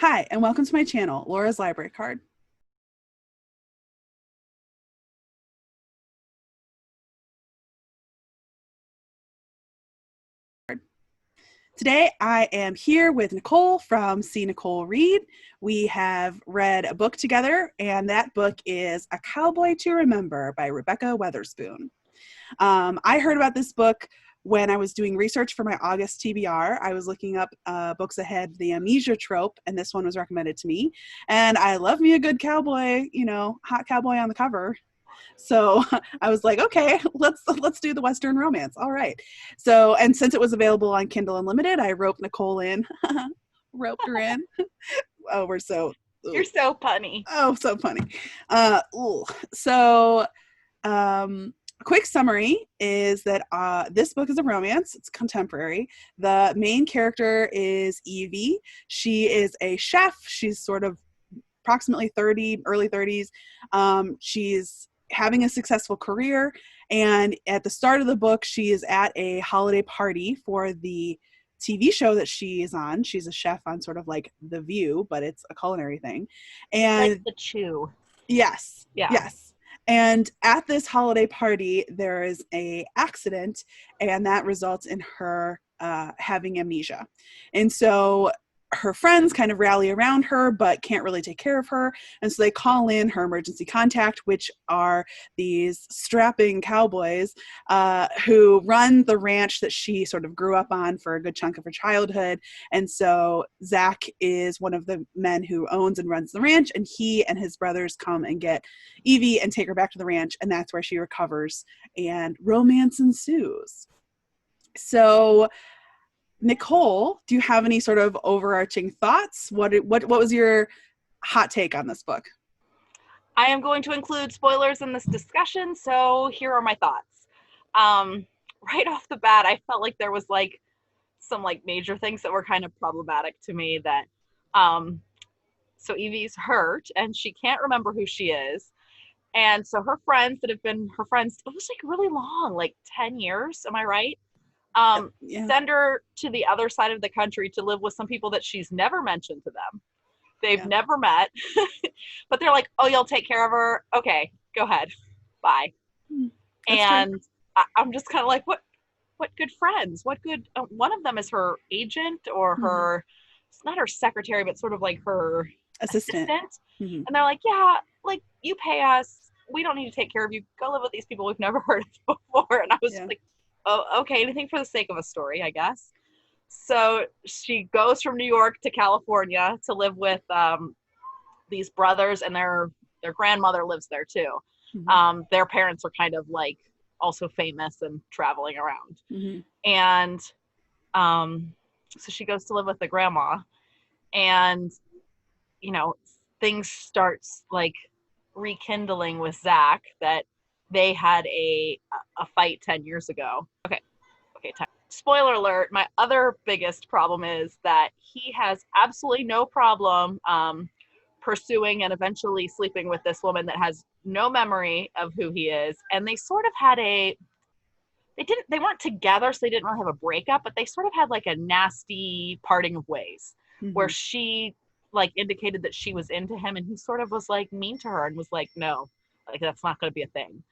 Hi, and welcome to my channel, Laura's Library Card. Today, I am here with Nicole from See Nicole Read. We have read a book together, and that book is A Cowboy to Remember by Rebekah Weatherspoon. I heard about this book when I was doing research for my August TBR. I was looking up books that had the amnesia trope, and this one was recommended to me. And I love me a good cowboy, hot cowboy on the cover. So I was like, okay, let's do the Western romance. All right. So, and since it was available on Kindle Unlimited, I roped Nicole in, roped her in. Oh, we're so. You're so punny. Oh, so funny. So, quick summary is that this book is a romance. It's contemporary. The main character is Evie. She is a chef. She's sort of approximately 30, early 30s. She's having a successful career, and at the start of the book, she is at a holiday party for the TV show that she is on. She's a chef on sort of like The View, but it's a culinary thing. And like The Chew. Yes. Yeah. Yes. And at this holiday party, there is a accident, and that results in her having amnesia. And so her friends kind of rally around her, but can't really take care of her. And so they call in her emergency contact, which are these strapping cowboys who run the ranch that she sort of grew up on for a good chunk of her childhood. And so Zach is one of the men who owns and runs the ranch, and he and his brothers come and get Evie and take her back to the ranch, and that's where she recovers, and romance ensues. So Nicole, do you have any sort of overarching thoughts? What was your hot take on this book? I am going to include spoilers in this discussion, so here are my thoughts. Right off the bat, I felt like there was some major things that were kind of problematic to me. That so Evie's hurt and she can't remember who she is, and so her friends that have been her friends, it was really long, 10 years. Am I right? Yeah. Send her to the other side of the country to live with some people that she's never mentioned to them. They've never met, but they're like, oh, you'll take care of her. Okay, go ahead. Bye. That's and true. I'm just kind of like, what good friends? What good, one of them is her agent or her, it's not her secretary, but sort of like her assistant. Mm-hmm. And they're like, yeah, you pay us. We don't need to take care of you. Go live with these people we've never heard of before. And I was like, oh, okay, anything for the sake of a story, I guess. So she goes from New York to California to live with these brothers, and their grandmother lives there too. Mm-hmm. Their parents are kind of also famous and traveling around. Mm-hmm. And so she goes to live with the grandma, and things starts rekindling with Zach, that they had a fight 10 years ago. Okay, spoiler alert, my other biggest problem is that he has absolutely no problem pursuing and eventually sleeping with this woman that has no memory of who he is. And they sort of had they weren't together, so they didn't really have a breakup, but they sort of had a nasty parting of ways, where she indicated that she was into him, and he sort of was mean to her and was like, no, that's not going to be a thing.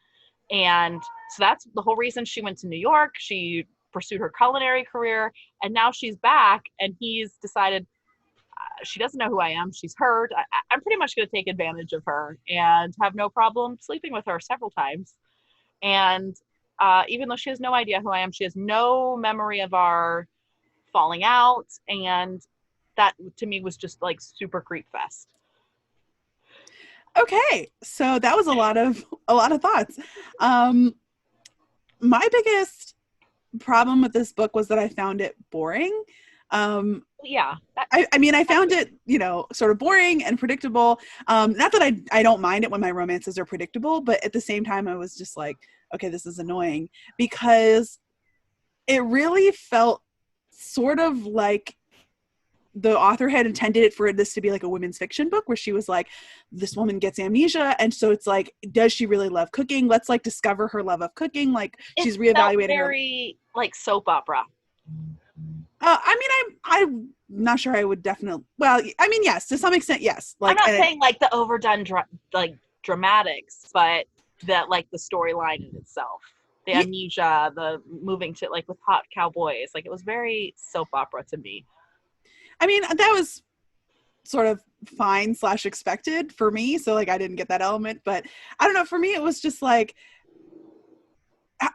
And so that's the whole reason she went to New York. She pursued her culinary career, and now she's back, and he's decided she doesn't know who I am. She's hurt. I'm pretty much going to take advantage of her and have no problem sleeping with her several times. And even though she has no idea who I am, she has no memory of our falling out. And that to me was just super creep fest. Okay, so that was a lot of thoughts. My biggest problem with this book was that I found it boring. Yeah. I found it, sort of boring and predictable. Not that I don't mind it when my romances are predictable, but at the same time, I was just like, okay, this is annoying, because it really felt sort of like the author had intended it for this to be a women's fiction book, where she was like, this woman gets amnesia, and so it's does she really love cooking? Let's discover her love of cooking. She's reevaluating very soap opera. I not sure I would definitely, well, I mean, yes, to some extent, yes. I'm Like, not saying like the overdone like dramatics, but that like the storyline in itself, the yeah, amnesia, the moving to like with hot cowboys, like it was very soap opera to me. I mean, that was sort of fine / expected for me. So like, I didn't get that element, but I don't know. For me, it was just like,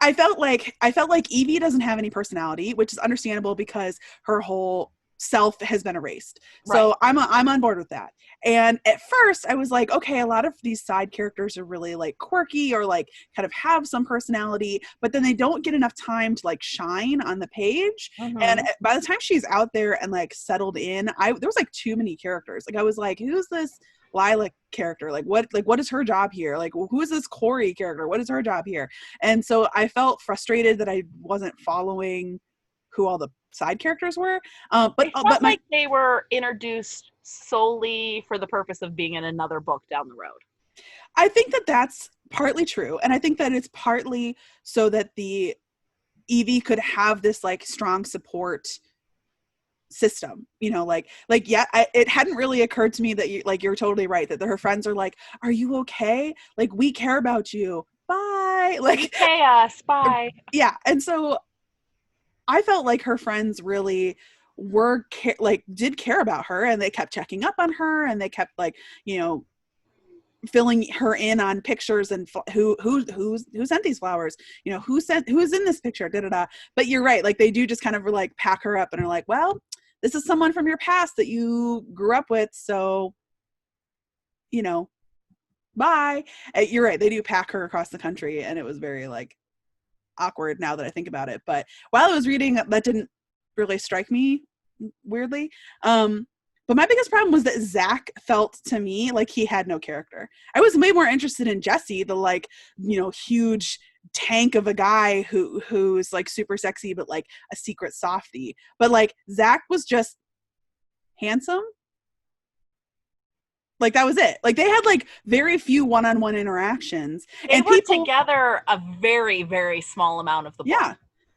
I felt like Evie doesn't have any personality, which is understandable because her whole self has been erased. Right. So I'm on board with that. And at first I was like, okay, a lot of these side characters are really like quirky or like kind of have some personality, but then they don't get enough time to like shine on the page. And Mm-hmm. by the time she's out there and like settled in, there was like too many characters. Like I was like, who's this Lilac character? What is her job here? Like who is this Corey character? What is her job here? And so I felt frustrated that I wasn't following who all the side characters were. It felt like they were introduced solely for the purpose of being in another book down the road. I think that that's partly true. And I think that it's partly so that the Evie could have this like strong support system, you know, yeah, it hadn't really occurred to me that you're totally right, that her friends are like, are you okay? Like, we care about you. Bye. Like, Chaos. Bye. yeah. And so I felt like her friends really did care about her, and they kept checking up on her, and they kept like, you know, filling her in on pictures and who sent these flowers, you know, who's in this picture, da da da. But you're right, like they do just kind of like pack her up and are like, well, this is someone from your past that you grew up with, so, you know, bye. You're right, they do pack her across the country, and it was very like awkward now that I think about it. But while I was reading, that didn't really strike me weirdly. But my biggest problem was that Zach felt to me like he had no character. I was way more interested in Jesse, the like, you know, huge tank of a guy who's like super sexy, but like a secret softie. But like Zach was just handsome. Like that was it. Like they had like very few one-on-one interactions. They were together a very, very small amount of the book. Yeah.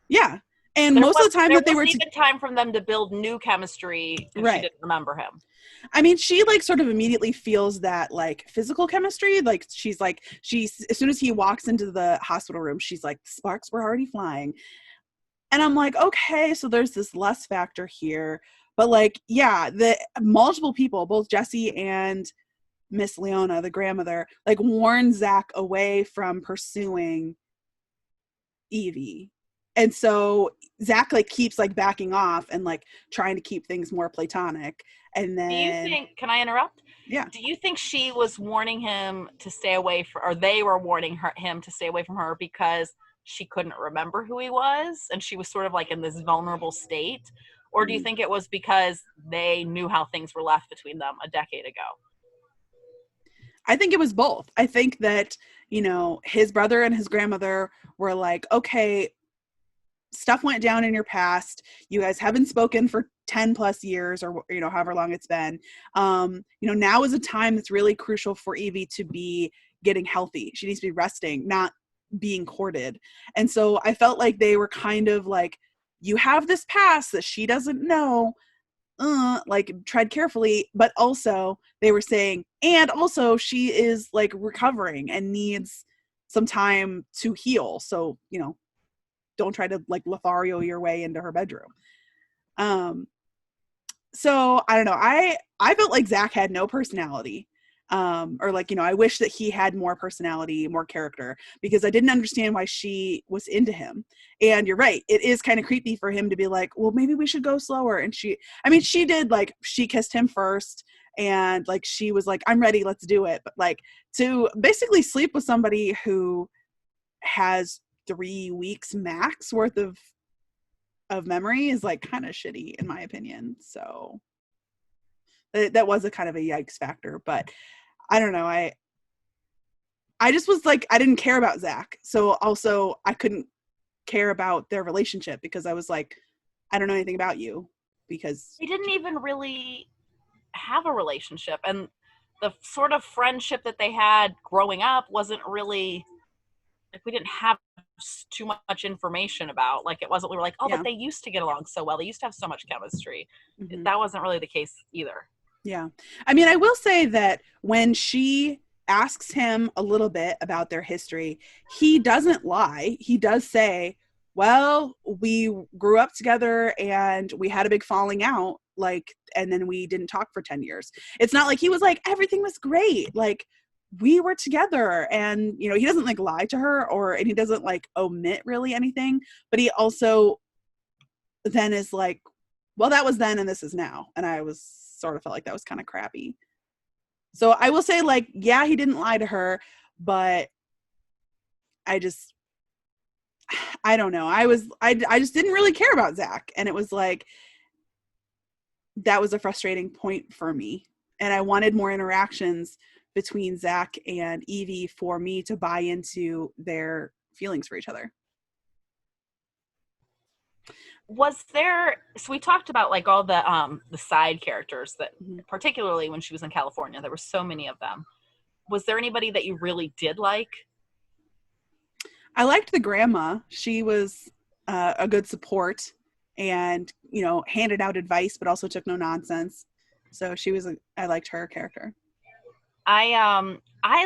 Yeah. And most of the time that they were even time from them to build new chemistry if she didn't remember him. I mean, she like sort of immediately feels that like physical chemistry. Like she's as soon as he walks into the hospital room, she's like, sparks were already flying. And I'm like, okay, so there's this lust factor here. But like, yeah, the multiple people, both Jesse and Miss Leona, the grandmother, like warn Zach away from pursuing Evie. And so Zach like keeps like backing off and like trying to keep things more platonic. And then, do you think, can I interrupt? Yeah. Do you think she was warning him to stay away from, or they were warning him to stay away from her because she couldn't remember who he was and she was sort of like in this vulnerable state? Or do you think it was because they knew how things were left between them a decade ago? I think it was both. I think that, you know, his brother and his grandmother were like, okay, stuff went down in your past. You guys haven't spoken for 10 plus years or, you know, however long it's been. You know, now is a time that's really crucial for Evie to be getting healthy. She needs to be resting, not being courted. And so I felt like they were kind of like, you have this past that she doesn't know, like tread carefully. But also they were saying, and also she is like recovering and needs some time to heal. So, you know, don't try to like Lothario your way into her bedroom. So I don't know. I felt like Zach had no personality. Or like, you know, I wish that he had more personality, more character, because I didn't understand why she was into him. And you're right. It is kind of creepy for him to be like, well, maybe we should go slower. And she did, like, she kissed him first and like, she was like, I'm ready, let's do it. But like to basically sleep with somebody who has 3 weeks max worth of memory is like kind of shitty in my opinion. So that was a kind of a yikes factor. But I don't know, I just was like, I didn't care about Zach, so also I couldn't care about their relationship because I was like, I don't know anything about you, because they didn't even really have a relationship, and the sort of friendship that they had growing up wasn't really like we didn't have too much information about. Like it wasn't, we were like, oh, Yeah. but they used to get along so well. They used to have so much chemistry. Mm-hmm. That wasn't really the case either. Yeah. I mean, I will say that when she asks him a little bit about their history, he doesn't lie. He does say, well, we grew up together and we had a big falling out, like, and then we didn't talk for 10 years. It's not like he was like, everything was great. Like, we were together, and, you know, he doesn't like lie to her, and he doesn't like omit really anything, but he also then is like, well, that was then and this is now. And I was sort of felt like that was kind of crappy. So I will say, like, yeah, he didn't lie to her, but I don't know. I just didn't really care about Zach. And it was like, that was a frustrating point for me. And I wanted more interactions between Zach and Evie for me to buy into their feelings for each other. Was there, so we talked about like all the side characters that, Mm-hmm. particularly when she was in California, there were so many of them. Was there anybody that you really did like? I liked the grandma. She was a good support and, you know, handed out advice, but also took no nonsense. So I liked her character. I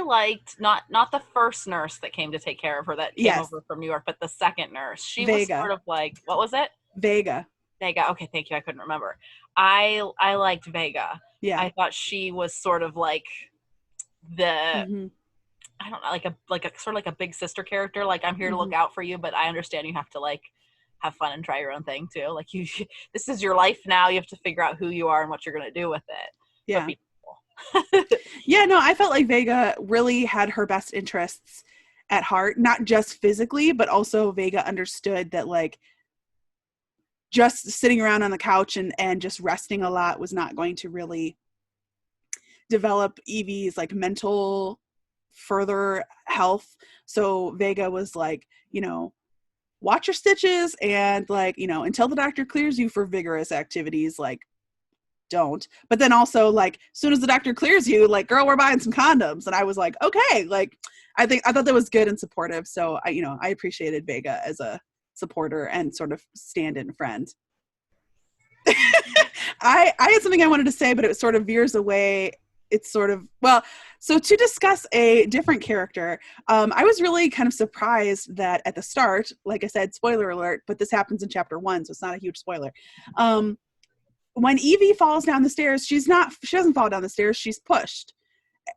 liked not the first nurse that came to take care of her that came over from New York, but the second nurse. She Vega. Was sort of like, what was it? Vega. Okay, thank you. I couldn't remember. I liked Vega. Yeah. I thought she was sort of like the mm-hmm. I don't know, like a sort of like a big sister character. Like, I'm here to look out for you, but I understand you have to like have fun and try your own thing too. Like, this is your life now. You have to figure out who you are and what you're going to do with it. Yeah. Yeah, no, I felt like Vega really had her best interests at heart, not just physically, but also Vega understood that like just sitting around on the couch and just resting a lot was not going to really develop Evie's like mental further health. So Vega was like, you know, watch your stitches and like, you know, until the doctor clears you for vigorous activities, like don't. But then also like, as soon as the doctor clears you, like, girl, we're buying some condoms. And I was like, okay, like, I thought that was good and supportive. So I appreciated Vega as a supporter and sort of stand-in friend. I had something I wanted to say, but it sort of veers away. It's sort of, well, so to discuss a different character, I was really kind of surprised that at the start, like I said, spoiler alert, but this happens in chapter 1, so it's not a huge spoiler. When Evie falls down the stairs, she doesn't fall down the stairs, she's pushed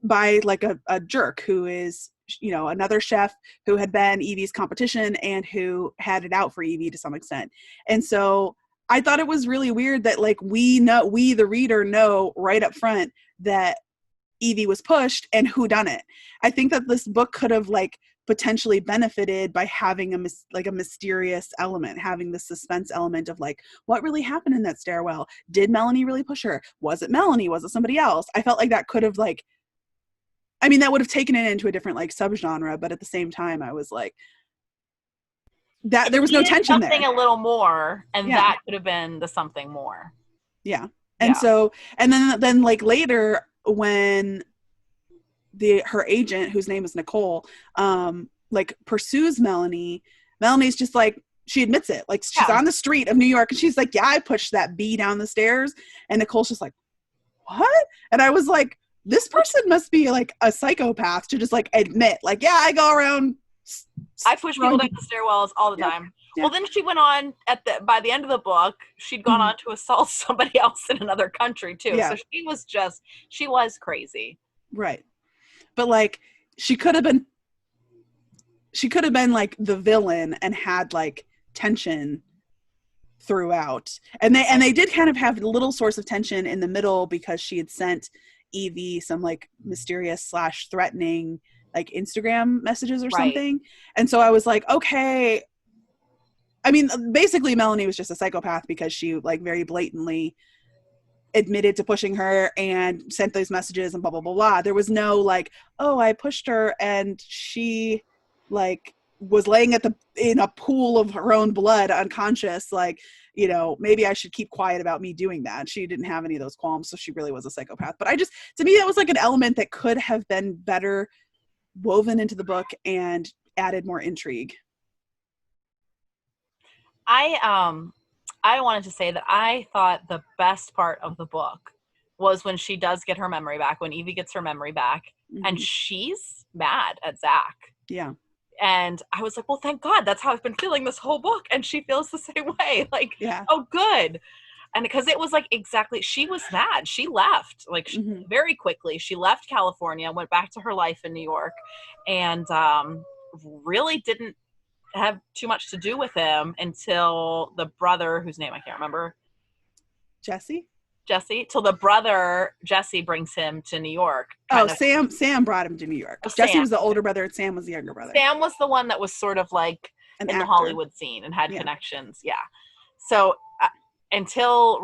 by like a jerk who is, you know, another chef who had been Evie's competition and who had it out for Evie to some extent. And so I thought it was really weird that like we the reader know right up front that Evie was pushed and who done it. I think that this book could have like potentially benefited by having a mysterious element, having the suspense element of like, what really happened in that stairwell? Did Melanie really push her? Was it Melanie? Was it somebody else? I felt like that could have like, I mean, that would have taken it into a different like subgenre, but at the same time, I was like, that there was no tension there. Something a little more, and that could have been the something more. Yeah. And so, and then like later when her agent, whose name is Nicole, like pursues Melanie's just like, she admits it. Like she's on the street of New York and she's like, yeah, I pushed that bee down the stairs. And Nicole's just like, what? And I was like, this person must be like a psychopath to just like admit like, yeah, I go around. I push people down the stairwells all the time. Yeah. Well, then she went on by the end of the book, she'd gone on to assault somebody else in another country too. Yeah. So she was crazy. Right. But like, she could have been like the villain and had like tension throughout. And they did kind of have a little source of tension in the middle because she had sent Evie some like mysterious / threatening like Instagram messages or something. And so I was like, okay. I mean, basically Melanie was just a psychopath because she like very blatantly admitted to pushing her and sent those messages and blah, blah, blah, blah. There was no like, oh, I pushed her and she like was laying in a pool of her own blood unconscious. Like, you know, maybe I should keep quiet about me doing that. She didn't have any of those qualms. So she really was a psychopath. But to me, that was like an element that could have been better woven into the book and added more intrigue. I wanted to say that I thought the best part of the book was when she does get her memory back, when Evie gets her memory back, and she's mad at Zach. Yeah. And I was like, well, thank God, that's how I've been feeling this whole book. And she feels the same way. Like, yeah. Oh, good. And because it was like exactly, she was mad. She left like very quickly. She left California, went back to her life in New York, and really didn't have too much to do with him until the brother, whose name I can't remember. Jesse, till the brother Jesse brings him to New York. Sam brought him to New York. Jesse was the older brother and Sam was the younger brother. Sam was the one that was sort of like in the Hollywood scene and had connections. Yeah. So until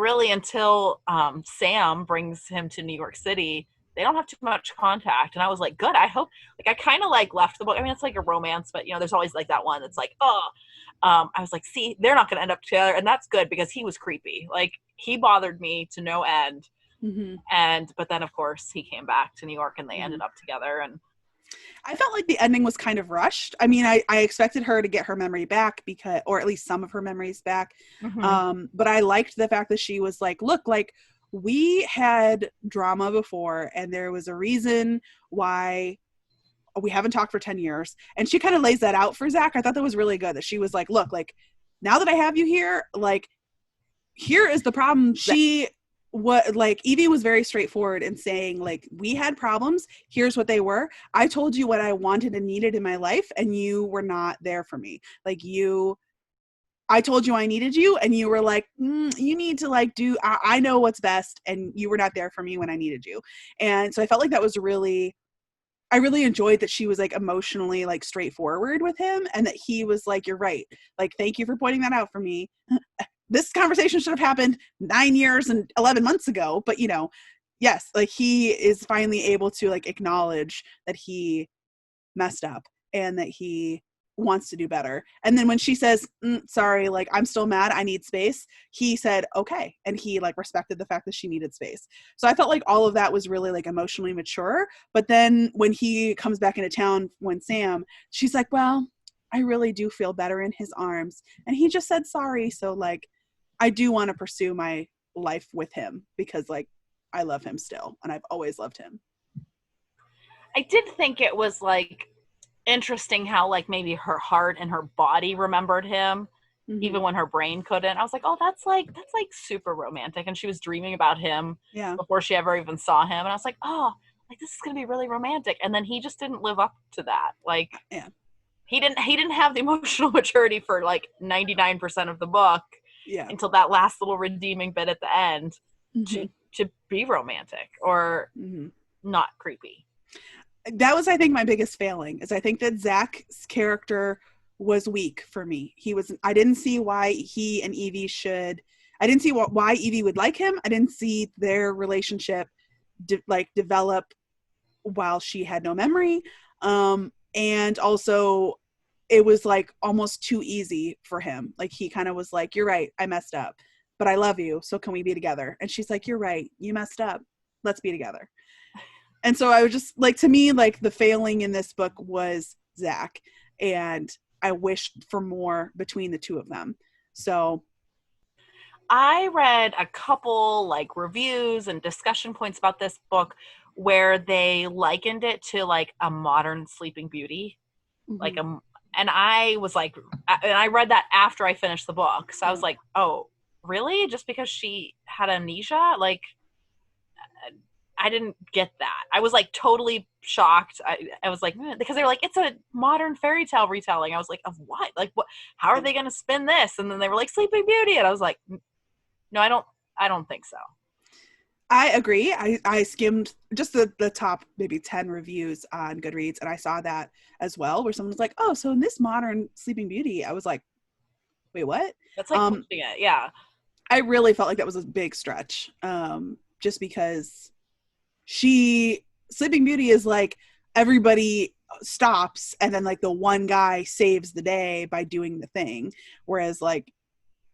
Sam brings him to New York City, they don't have too much contact. And I was like, good. I hope, like, I kind of like left the book. I mean, it's like a romance, but there's always like that one that's like, I was like, see, they're not going to end up together. And that's good because he was creepy. Like, he bothered me to no end. But then of course he came back to New York and they ended up together. And I felt like the ending was kind of rushed. I mean, I expected her to get her memory back or at least some of her memories back. But I liked the fact that she was like, look, like, we had drama before and there was a reason why we haven't talked for 10 years. And she kind of lays that out for Zach. I thought that was really good that she was like, look, like, now that I have you here, like, here is the problem. Evie was very straightforward in saying, like, we had problems. Here's what they were. I told you what I wanted and needed in my life, and you were not there for me. Like, I told you I needed you, and you were like, you need to, like, I know what's best, and you were not there for me when I needed you. And so I felt like that was I really enjoyed that she was, like, emotionally, like, straightforward with him, and that he was like, you're right. Like, thank you for pointing that out for me. This conversation should have happened 9 years and 11 months ago, but yes, like, he is finally able to, like, acknowledge that he messed up and that he wants to do better. And then when she says, sorry, like, I'm still mad, I need space, he said, okay. And he, like, respected the fact that she needed space. So I felt like all of that was really, like, emotionally mature. But then when he comes back into town, she's like, well, I really do feel better in his arms. And he just said sorry. So, like, I do want to pursue my life with him because, like, I love him still and I've always loved him. I did think it was, like, interesting how, like, maybe her heart and her body remembered him even when her brain couldn't. I was like, oh, that's like super romantic. And she was dreaming about him before she ever even saw him. And I was like, oh, like, this is going to be really romantic. And then he just didn't live up to that. Like, he didn't have the emotional maturity for, like, 99% of the book. Until that last little redeeming bit at the end to be romantic or not creepy. That was, I think, my biggest failing is I think that Zach's character was weak for me. I didn't see why he and Evie I didn't see why Evie would like him. I didn't see their relationship develop while she had no memory. And also it was, like, almost too easy for him. Like, he kind of was like, you're right, I messed up, but I love you, so can we be together? And she's like, you're right, you messed up, let's be together. And so I was just, like, to me, like, the failing in this book was Zach, and I wished for more between the two of them. So I read a couple, like, reviews and discussion points about this book where they likened it to, like, a modern Sleeping Beauty, like and I was like, and I read that after I finished the book. So I was like, oh, really? Just because she had amnesia? Like, I didn't get that. I was, like, totally shocked. I was like, because they were like, it's a modern fairy tale retelling. I was like, of what? Like, what? How are they going to spin this? And then they were like, Sleeping Beauty. And I was like, no, I don't think so. I agree. I skimmed just the top maybe 10 reviews on Goodreads, and I saw that as well, where someone was like, oh, so in this modern Sleeping Beauty, I was like, wait, what? That's like pushing it, yeah. I really felt like that was a big stretch, just because Sleeping Beauty is like everybody stops, and then, like, the one guy saves the day by doing the thing, whereas, like,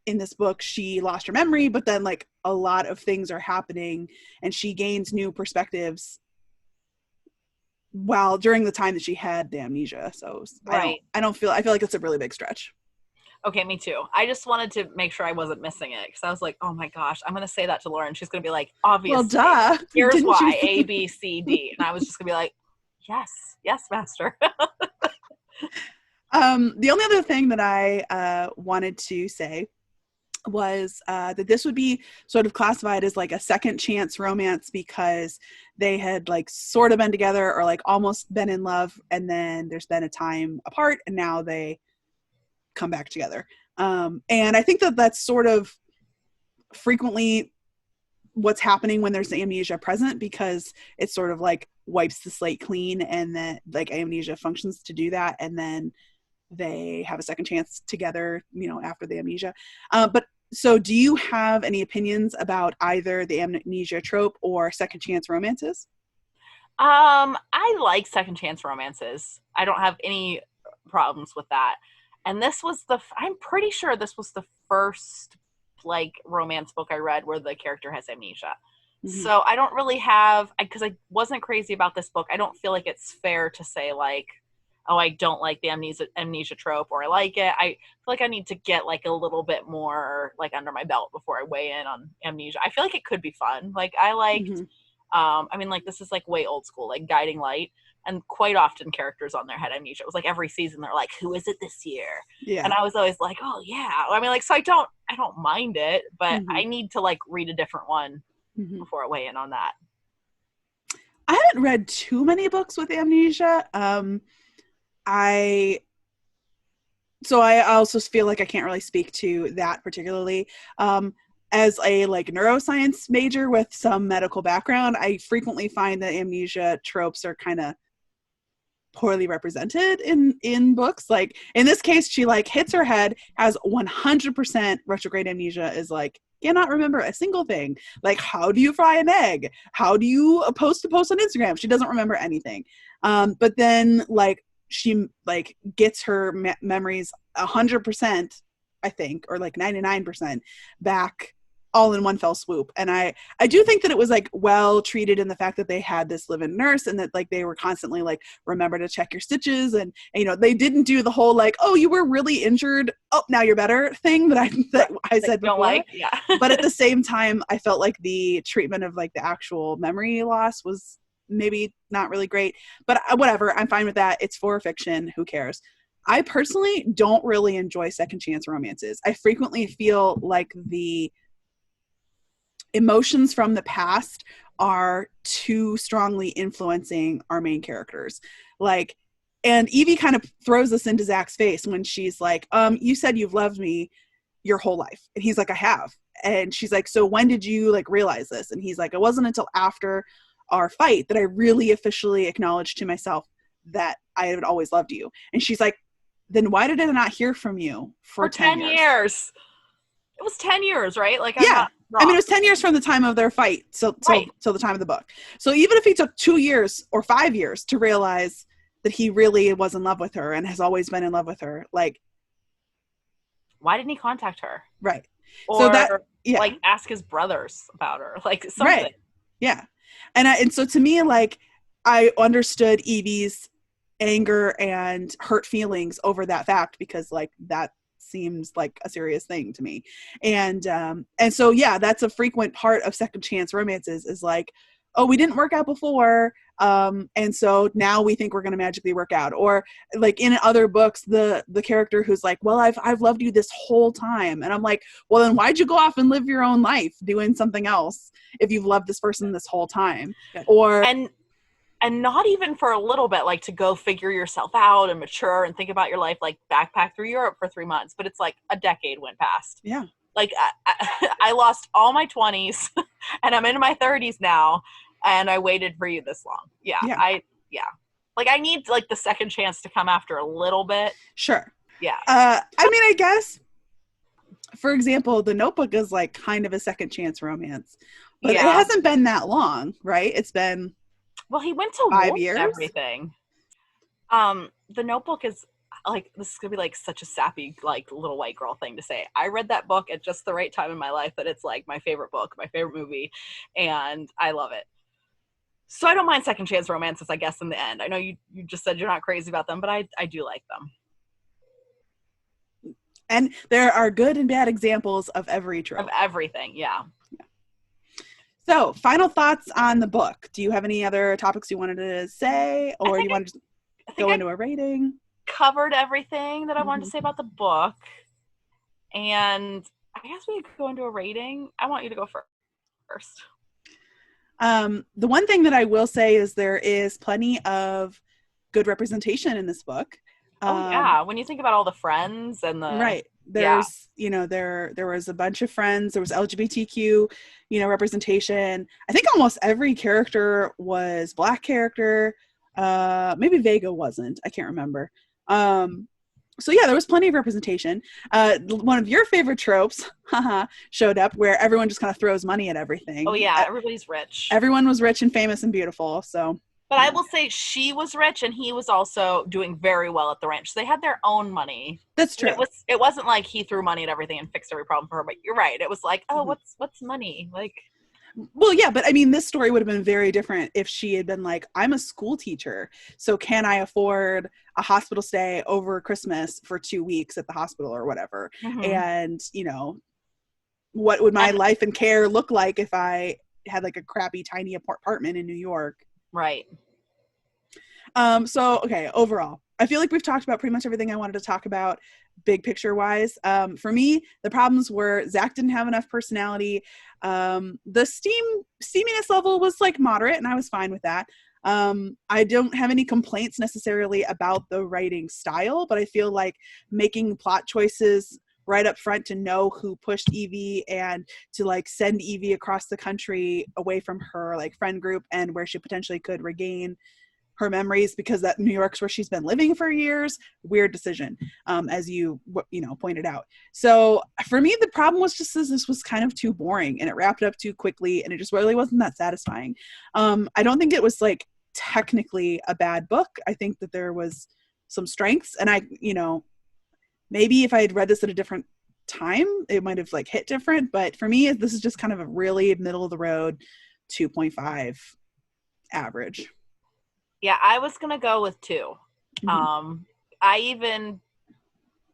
in this book, she lost her memory, but then, like, a lot of things are happening and she gains new perspectives while during the time that she had the amnesia. So Right. I feel like it's a really big stretch. Okay, me too. I just wanted to make sure I wasn't missing it because I was like, oh my gosh, I'm going to say that to Lauren. She's going to be like, Well, obviously, duh. here's Didn't why, you? A, B, C, D. And I was just going to be like, yes, master. The only other thing that I wanted to say was that this would be sort of classified as like a second chance romance because they had like sort of been together or like almost been in love, and then there's been a time apart and now they come back together. And I think that that's sort of frequently what's happening when there's amnesia present, because it sort of like wipes the slate clean, and then like amnesia functions to do that, and then they have a second chance together, you know, after the amnesia. But so do you have any opinions about either the amnesia trope or second chance romances? I like second chance romances. I don't have any problems with that. And this was I'm pretty sure this was the first like romance book I read where the character has amnesia. Mm-hmm. So I don't really have, because I wasn't crazy about this book, I don't feel like it's fair to say like, oh, I don't like the amnesia trope, or I like it. I feel like I need to get like a little bit more like under my belt before I weigh in on amnesia. I feel like it could be fun. Like I liked, I mean, like this is like way old school, like Guiding Light, and quite often characters on there had amnesia. It was like every season they're like, who is it this year? Yeah. And I was always like, oh yeah. I mean, like, so I don't mind it, but I need to like read a different one before I weigh in on that. I haven't read too many books with amnesia. I also feel like I can't really speak to that particularly. As a like neuroscience major with some medical background, I frequently find that amnesia tropes are kind of poorly represented in books. Like in this case, she like hits her head, has 100% retrograde amnesia, is like cannot remember a single thing. Like, how do you fry an egg? How do you post a post on Instagram? She doesn't remember anything. But then like she like gets her memories 100%, I think, or like 99% back all in one fell swoop. And I do think that it was like well treated in the fact that they had this live-in nurse, and that like they were constantly like, remember to check your stitches, and you know, they didn't do the whole like, oh, you were really injured, oh, now you're better thing that I said before. Like, yeah. But at the same time, I felt like the treatment of like the actual memory loss was maybe not really great, but whatever, I'm fine with that. It's for fiction, who cares? I personally don't really enjoy second chance romances. I frequently feel like the emotions from the past are too strongly influencing our main characters. Like, and Evie kind of throws this into Zach's face when she's like, you said you've loved me your whole life. And he's like, I have. And she's like, so when did you like realize this? And he's like, it wasn't until after our fight that I really officially acknowledged to myself that I had always loved you. And she's like, then why did I not hear from you for 10 years? It was 10 years, right? Like, yeah. I mean, it was 10 years from the time of their fight till the time of the book. So even if he took 2 years or 5 years to realize that he really was in love with her and has always been in love with her, like, why didn't he contact her? Right. Or so that, yeah, like ask his brothers about her, like something. Right. Yeah. And so to me, like, I understood Evie's anger and hurt feelings over that fact, because like that seems like a serious thing to me. And so, yeah, that's a frequent part of second chance romances, is like, oh, we didn't work out before. And so now we think we're going to magically work out. Or like in other books, the character who's like, well, I've loved you this whole time. And I'm like, well, then why'd you go off and live your own life doing something else if you've loved this person this whole time? Or, and not even for a little bit, like to go figure yourself out and mature and think about your life, like backpack through Europe for 3 months, but it's like a decade went past. Yeah. Like I lost all my 20s and I'm in my 30s now, and I waited for you this long. Yeah. Like I need like the second chance to come after a little bit. Sure. Yeah. I mean, I guess, for example, The Notebook is like kind of a second chance romance, but it hasn't been that long, right? It's been, well, he went to 5 years. Everything. The Notebook is like, this is gonna be like such a sappy like little white girl thing to say. I read that book at just the right time in my life that it's like my favorite book, my favorite movie, and I love it. So I don't mind second chance romances, I guess, in the end. I know you just said you're not crazy about them, but I do like them. And there are good and bad examples of every trope. Of everything, yeah. So, final thoughts on the book. Do you have any other topics you wanted to say, or you want to just go into a rating? Covered everything that I wanted to say about the book, and I guess we could go into a rating. I want you to go first. The one thing that I will say is there is plenty of good representation in this book. Yeah, when you think about all the friends and the right, there's there was a bunch of friends. There was LGBTQ representation. I think almost every character was Black character. Maybe Vega wasn't. I can't remember. So yeah, there was plenty of representation. One of your favorite tropes showed up, where everyone just kind of throws money at everything. Oh yeah, everybody's rich. Everyone was rich and famous and beautiful. So, but I will say she was rich, and he was also doing very well at the ranch. So they had their own money. That's true. It wasn't like he threw money at everything and fixed every problem for her. But you're right. It was like, oh, what's money like? Well, yeah, but I mean, this story would have been very different if she had been like, I'm a school teacher, so can I afford a hospital stay over Christmas for 2 weeks at the hospital or whatever? And, what would my life and care look like if I had like a crappy, tiny apartment in New York? Right. So, okay, overall, I feel like we've talked about pretty much everything I wanted to talk about, big picture wise. For me, the problems were Zach didn't have enough personality. The steaminess level was like moderate, and I was fine with that. I don't have any complaints necessarily about the writing style, but I feel like making plot choices right up front to know who pushed Evie and to like send Evie across the country away from her like friend group and where she potentially could regain her memories, because that New York's where she's been living for years. Weird decision, as you pointed out. So for me, the problem was just this was kind of too boring, and it wrapped up too quickly, and it just really wasn't that satisfying. I don't think it was like technically a bad book. I think that there was some strengths, and maybe if I had read this at a different time, it might have like hit different. But for me, this is just kind of a really middle of the road 2.5 average. Yeah, I was gonna go with 2. I even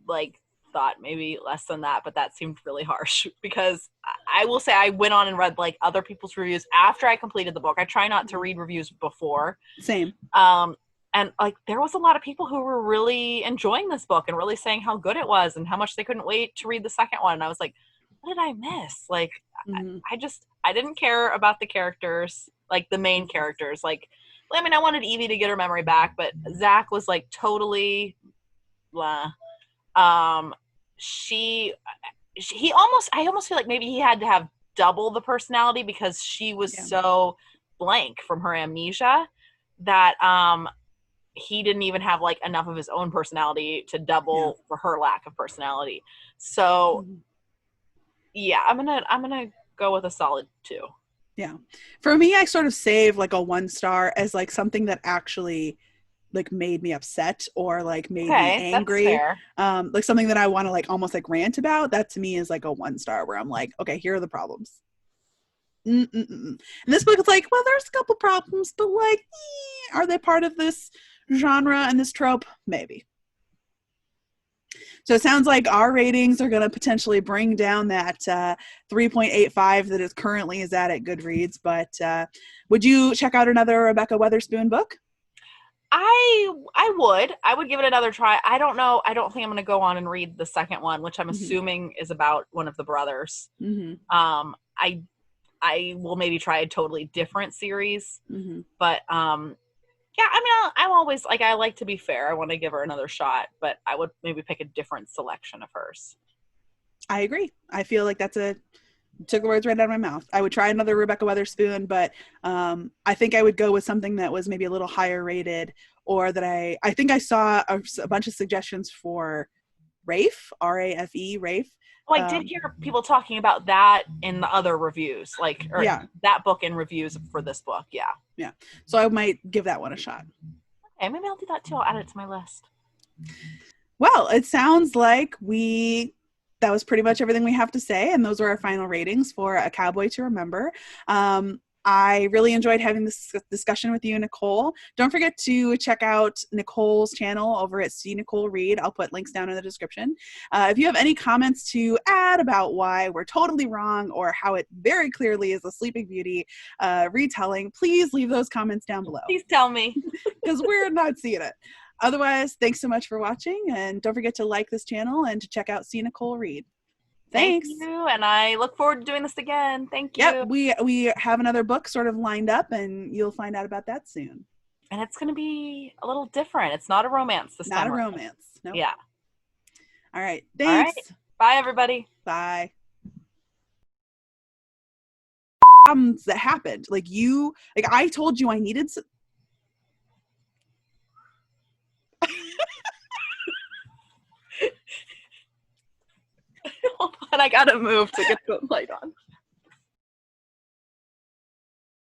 like thought maybe less than that, but that seemed really harsh, because I will say I went on and read like other people's reviews after I completed the book. I try not to read reviews before. Same. And like there was a lot of people who were really enjoying this book and really saying how good it was and how much they couldn't wait to read the second one. And I was like, what did I miss? Like, I didn't care about the characters, like the main characters. Like, I mean, I wanted Evie to get her memory back, but Zach was like totally blah. I almost feel like maybe he had to have double the personality, because she was so blank from her amnesia that he didn't even have like enough of his own personality to double for her lack of personality. So yeah, I'm gonna go with a solid 2. Yeah. For me, I sort of save like a 1 star as like something that actually like made me upset or like made me angry. That's fair. Like something that I want to like almost like rant about. That to me is like a 1 star where I'm like, okay, here are the problems. And this book is like, well, there's a couple problems, but like, are they part of this genre and this trope? Maybe. So it sounds like our ratings are going to potentially bring down that 3.85 that is currently is at Goodreads. But would you check out another Rebekah Weatherspoon book? I would give it another try. I don't know. I don't think I'm going to go on and read the second one, which I'm assuming is about one of the brothers. I will maybe try a totally different series, but yeah, I mean, I'm always like, I like to be fair. I want to give her another shot, but I would maybe pick a different selection of hers. I agree. I feel like took the words right out of my mouth. I would try another Rebekah Weatherspoon, but I think I would go with something that was maybe a little higher rated, or that I think I saw a bunch of suggestions for Rafe, R-A-F-E, Rafe. Oh, I did hear people talking about that in the other reviews, that book in reviews for this book. Yeah. So I might give that one a shot. Okay, maybe I'll do that too. I'll add it to my list. Well, it sounds like that was pretty much everything we have to say, and those were our final ratings for A Cowboy to Remember. I really enjoyed having this discussion with you, Nicole. Don't forget to check out Nicole's channel over at See Nicole Read. I'll put links down in the description. If you have any comments to add about why we're totally wrong or how it very clearly is a Sleeping Beauty retelling, please leave those comments down below. Please tell me. Because we're not seeing it. Otherwise, thanks so much for watching, and don't forget to like this channel and to check out See Nicole Read. Thanks. Thank you, and I look forward to doing this again. Thank you. Yep, we have another book sort of lined up, and you'll find out about that soon. And it's going to be a little different. It's not a romance this time. Not a romance. No. Nope. Yeah. All right. Thanks. All right. Bye, everybody. Bye. Problems that happened. Like I told you I needed some. Hold on, I gotta move to get the light on.